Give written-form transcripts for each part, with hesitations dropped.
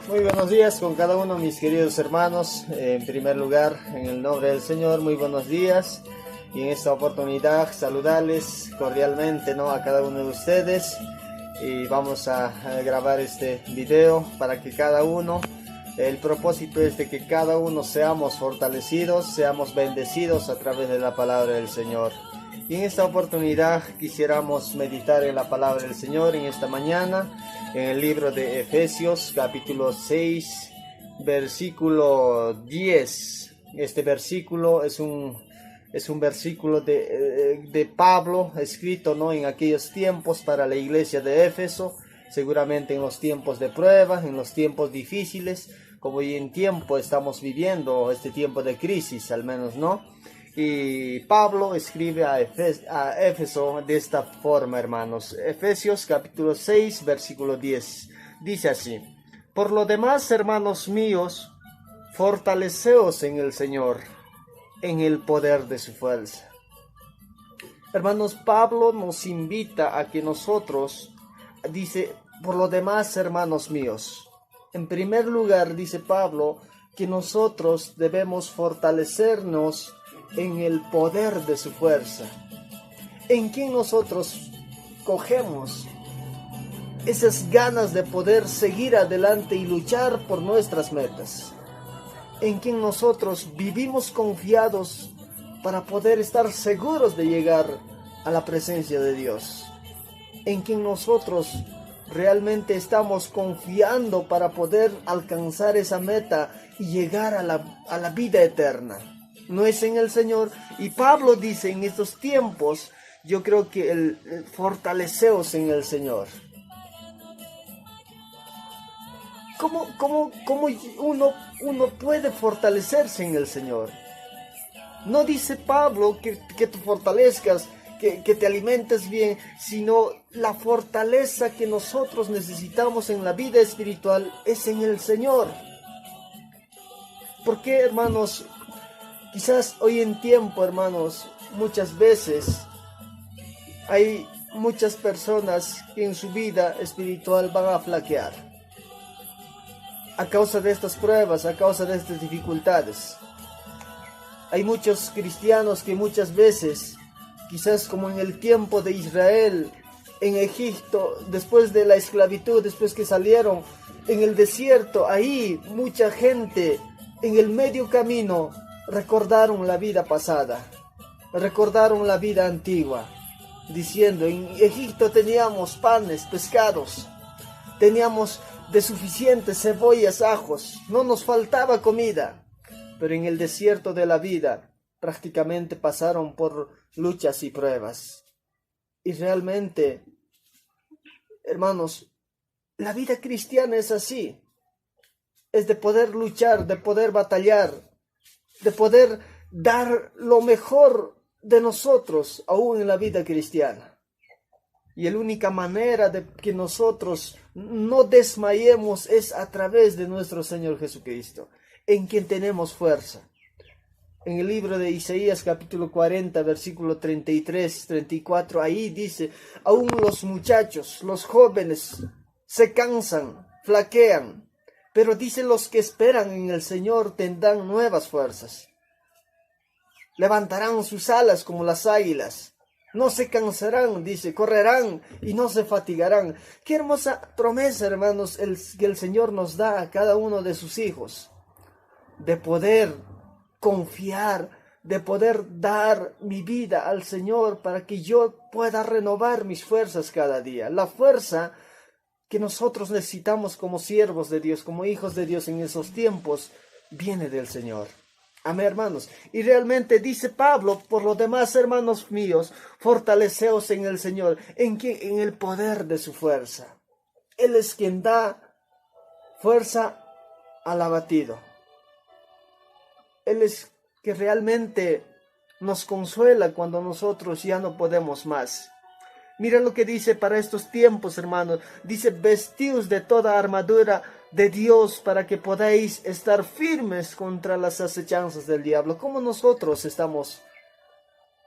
Muy buenos días con cada uno, mis queridos hermanos. En primer lugar, en el nombre del Señor, muy buenos días. Y en esta oportunidad, saludarles cordialmente, ¿no?, a cada uno de ustedes. Y vamos a grabar este video para que cada uno, el propósito es de que cada uno seamos fortalecidos, seamos bendecidos a través de la palabra del Señor. Y en esta oportunidad quisiéramos meditar en la palabra del Señor en esta mañana, en el libro de Efesios, capítulo 6, versículo 10. Este versículo es un versículo de Pablo, escrito, ¿no?, en aquellos tiempos para la iglesia de Éfeso, seguramente en los tiempos de prueba, en los tiempos difíciles, como hoy en tiempo estamos viviendo este tiempo de crisis, al menos, ¿no? Y Pablo escribe a Éfeso de esta forma, hermanos. Efesios capítulo 6, versículo 10. Dice así: Por lo demás, hermanos míos, fortaleceos en el Señor, en el poder de su fuerza. Hermanos, Pablo nos invita a que nosotros, dice, por lo demás, hermanos míos. En primer lugar, dice Pablo, que nosotros debemos fortalecernos en el poder de su fuerza. ¿En quién nosotros cogemos esas ganas de poder seguir adelante y luchar por nuestras metas? ¿En quién nosotros vivimos confiados para poder estar seguros de llegar a la presencia de Dios? ¿En quién nosotros realmente estamos confiando para poder alcanzar esa meta y llegar a la vida eterna? No es en el Señor. Y Pablo dice en estos tiempos, yo creo que el fortaleceos en el Señor. ¿Cómo uno puede fortalecerse en el Señor? No dice Pablo que te fortalezcas, que te alimentes bien, sino la fortaleza que nosotros necesitamos en la vida espiritual es en el Señor. ¿Por qué, hermanos? Quizás hoy en tiempo, hermanos, muchas veces hay muchas personas que en su vida espiritual van a flaquear a causa de estas pruebas, a causa de estas dificultades. Hay muchos cristianos que muchas veces, quizás como en el tiempo de Israel, en Egipto, después de la esclavitud, después que salieron en el desierto, ahí mucha gente en el medio camino recordaron la vida pasada, recordaron la vida antigua, diciendo: en Egipto teníamos panes, pescados, teníamos de suficientes cebollas, ajos, no nos faltaba comida. Pero en el desierto de la vida prácticamente pasaron por luchas y pruebas. Y realmente, hermanos, la vida cristiana es así. Es de poder luchar, de poder batallar, de poder dar lo mejor de nosotros aún en la vida cristiana. Y la única manera de que nosotros no desmayemos es a través de nuestro Señor Jesucristo, en quien tenemos fuerza. En el libro de Isaías capítulo 40, versículo 33, 34, ahí dice: aún los muchachos, los jóvenes, se cansan, flaquean, pero dice: los que esperan en el Señor tendrán nuevas fuerzas. Levantarán sus alas como las águilas. No se cansarán, dice, correrán y no se fatigarán. Qué hermosa promesa, hermanos, que el Señor nos da a cada uno de sus hijos. De poder confiar, de poder dar mi vida al Señor para que yo pueda renovar mis fuerzas cada día. La fuerza que nosotros necesitamos como siervos de Dios, como hijos de Dios en esos tiempos, viene del Señor. Amén, hermanos. Y realmente dice Pablo: por lo demás, hermanos míos, fortaleceos en el Señor, en el poder de su fuerza. Él es quien da fuerza al abatido. Él es que realmente nos consuela cuando nosotros ya no podemos más. Mira lo que dice para estos tiempos, hermanos. Dice: vestíos de toda armadura de Dios para que podáis estar firmes contra las acechanzas del diablo. ¿Cómo nosotros estamos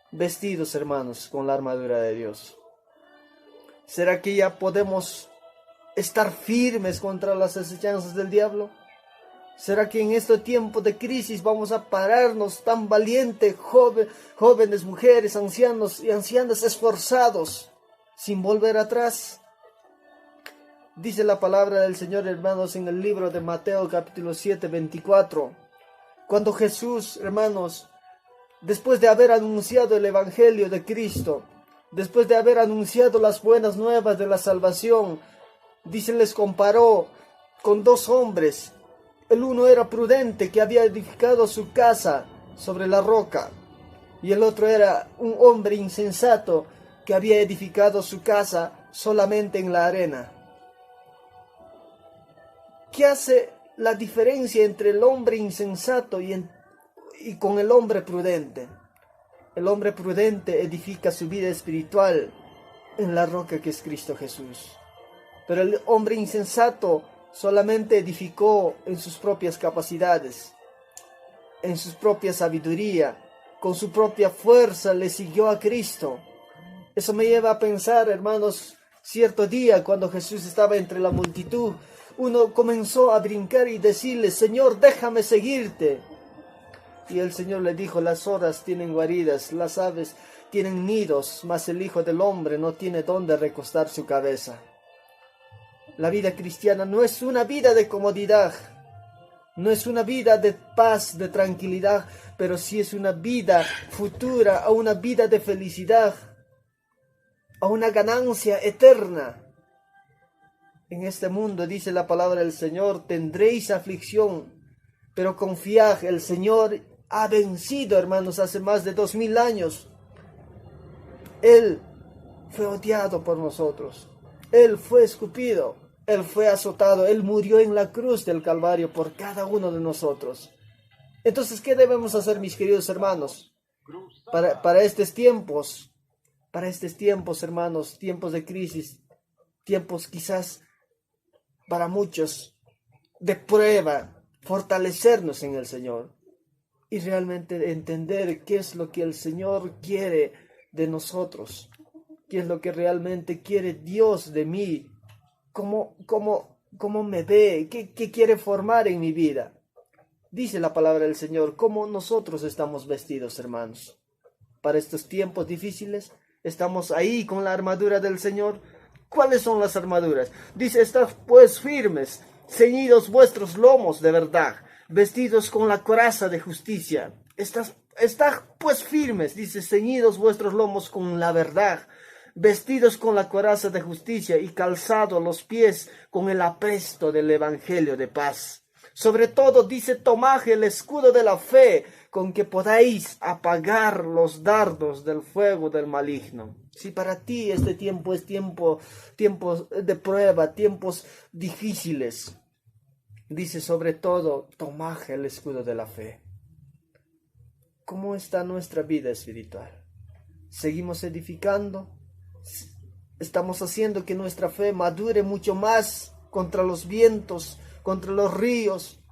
vestidos, hermanos, con la armadura de Dios? ¿Será que ya podemos estar firmes contra las acechanzas del diablo? ¿Será que en este tiempo de crisis vamos a pararnos tan valientes, jóvenes, mujeres, ancianos y ancianas esforzados, sin volver atrás? Dice la palabra del Señor, hermanos, en el libro de Mateo capítulo 7, 24. Cuando Jesús, hermanos, después de haber anunciado el Evangelio de Cristo, después de haber anunciado las buenas nuevas de la salvación, dice, les comparó con dos hombres. El uno era prudente, que había edificado su casa sobre la roca, y el otro era un hombre insensato, que había edificado su casa solamente en la arena. ¿Qué hace la diferencia entre el hombre insensato y con el hombre prudente? El hombre prudente edifica su vida espiritual en la roca que es Cristo Jesús. Pero el hombre insensato solamente edificó en sus propias capacidades, en su propia sabiduría, con su propia fuerza le siguió a Cristo. Eso me lleva a pensar, hermanos, cierto día cuando Jesús estaba entre la multitud, uno comenzó a brincar y decirle, Señor, déjame seguirte. Y el Señor le dijo, las zorras tienen guaridas, las aves tienen nidos, mas el Hijo del Hombre no tiene dónde recostar su cabeza. La vida cristiana no es una vida de comodidad, no es una vida de paz, de tranquilidad, pero sí es una vida futura, a una vida de felicidad, a una ganancia eterna. En este mundo, dice la palabra del Señor, tendréis aflicción, pero confiad, el Señor ha vencido, hermanos, hace más de 2000 años. Él fue odiado por nosotros, Él fue escupido, Él fue azotado, Él murió en la cruz del Calvario por cada uno de nosotros. Entonces, ¿qué debemos hacer, mis queridos hermanos? Para estos tiempos, hermanos, tiempos de crisis, tiempos quizás para muchos de prueba, fortalecernos en el Señor y realmente entender qué es lo que el Señor quiere de nosotros, qué es lo que realmente quiere Dios de mí, cómo me ve, qué quiere formar en mi vida. Dice la palabra del Señor, cómo nosotros estamos vestidos, hermanos. Para estos tiempos difíciles, estamos ahí con la armadura del Señor. ¿Cuáles son las armaduras? Dice, estad pues firmes, ceñidos vuestros lomos de verdad, vestidos con la coraza de justicia. Estad pues firmes, dice, ceñidos vuestros lomos con la verdad, vestidos con la coraza de justicia y calzados los pies con el apresto del evangelio de paz. Sobre todo, dice, tomad el escudo de la fe, con que podáis apagar los dardos del fuego del maligno. Si para ti este tiempo es tiempos de prueba, tiempos difíciles, dice, sobre todo, tomad el escudo de la fe. ¿Cómo está nuestra vida espiritual? ¿Seguimos edificando? ¿Estamos haciendo que nuestra fe madure mucho más contra los vientos, contra los ríos,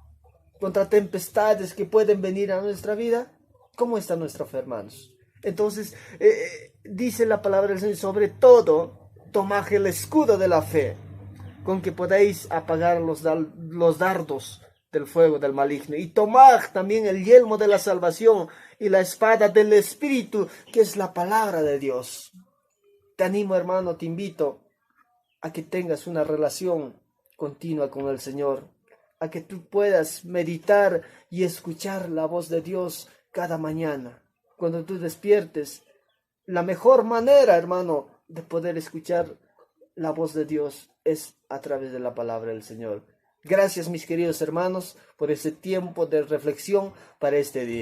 contra tempestades que pueden venir a nuestra vida? ¿Cómo está nuestra fe, hermanos? Entonces, dice la palabra del Señor, sobre todo, tomad el escudo de la fe, con que podáis apagar los dardos del fuego del maligno. Y tomad también el yelmo de la salvación y la espada del Espíritu, que es la palabra de Dios. Te animo, hermano, te invito a que tengas una relación continua con el Señor, a que tú puedas meditar y escuchar la voz de Dios cada mañana. Cuando tú despiertes, la mejor manera, hermano, de poder escuchar la voz de Dios es a través de la palabra del Señor. Gracias, mis queridos hermanos, por ese tiempo de reflexión para este día.